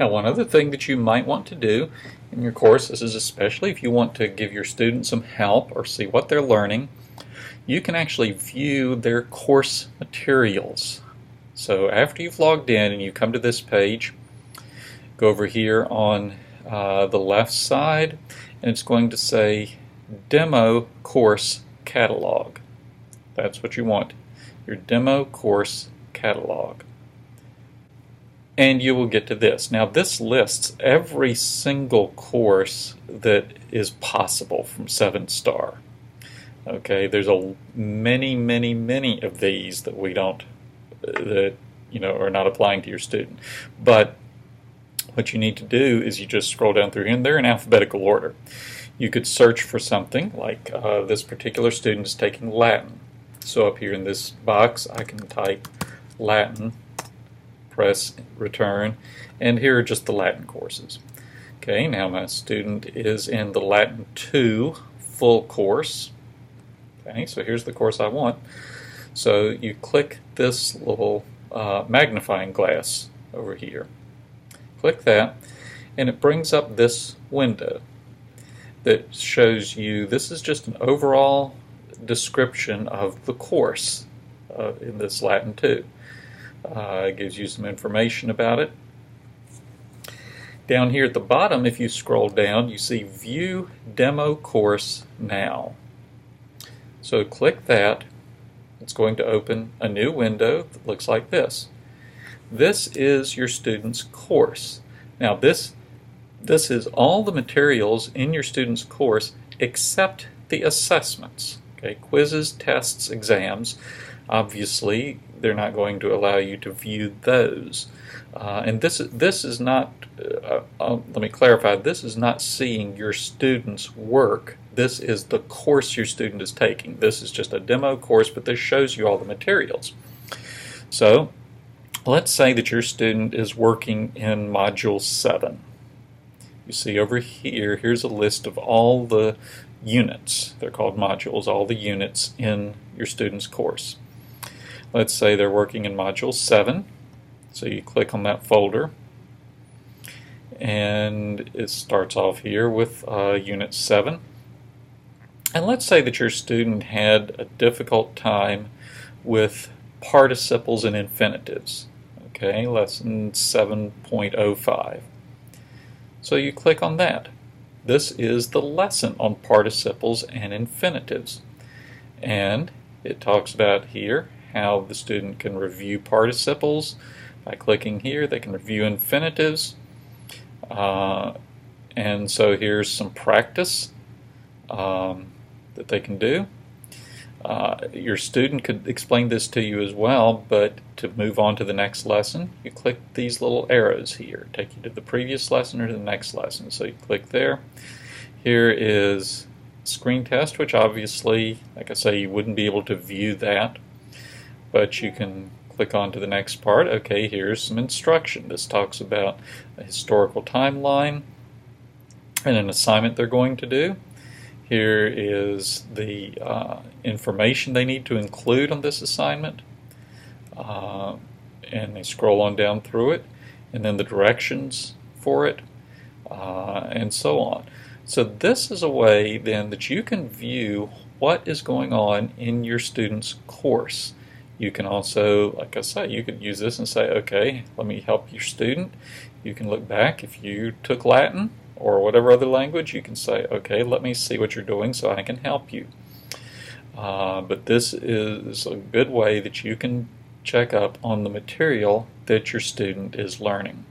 Now, one other thing that you might want to do in your course, this is especially if you want to give your students some help or see what they're learning, you can actually view their course materials. So after you've logged in and you come to this page, go over here on the left side, and it's going to say Demo Course Catalog. That's what you want, your Demo Course Catalog. And you will get to this. Now this lists every single course that is possible from Sevenstar. Okay, there's many of these that we don't, that are not applying to your student. But what you need to do is you just scroll down through here, and they're in alphabetical order. You could search for something like this particular student is taking Latin. So up here in this box, I can type Latin, press return, and here are just the Latin courses. Okay, now my student is in the Latin 2 full course. Okay, so here's the course I want. So you click this little magnifying glass over here. Click that, and it brings up this window that shows you, this is just an overall description of the course in this Latin 2. It gives you some information about it. Down here at the bottom, if you scroll down, you see View Demo Course Now. So click that. It's going to open a new window that looks like this. This is your student's course. Now this is all the materials in your student's course except the assessments. Okay, quizzes, tests, exams. Obviously, they're not going to allow you to view those. And this is not, let me clarify, this is not seeing your student's work. This is the course your student is taking. This is just a demo course, but this shows you all the materials. So, let's say that your student is working in Module 7. You see over here, here's a list of all the units. They're called modules, all the units in your student's course. Let's say they're working in Module 7. So you click on that folder, and it starts off here with Unit 7. And let's say that your student had a difficult time with participles and infinitives. Okay, lesson 7.05. So you click on that. This is the lesson on participles and infinitives. And it talks about here how the student can review participles. By clicking here, they can review infinitives. And so here's some practice that they can do. Your student could explain this to you as well, but to move on to the next lesson, you click these little arrows here. Take you to the previous lesson or to the next lesson. So you click there. Here is screen test, which obviously, like I say, you wouldn't be able to view that, but you can click on to the next part. Okay, here's some instruction. This talks about a historical timeline and an assignment they're going to do. Here is the information they need to include on this assignment. And they scroll on down through it, and then the directions for it, and so on. So this is a way then that you can view what is going on in your student's course. You can also, like I say, you could use this and say, okay, let me help your student. You can look back if you took Latin or whatever other language. You can say, okay, let me see what you're doing so I can help you. But this is a good way that you can check up on the material that your student is learning.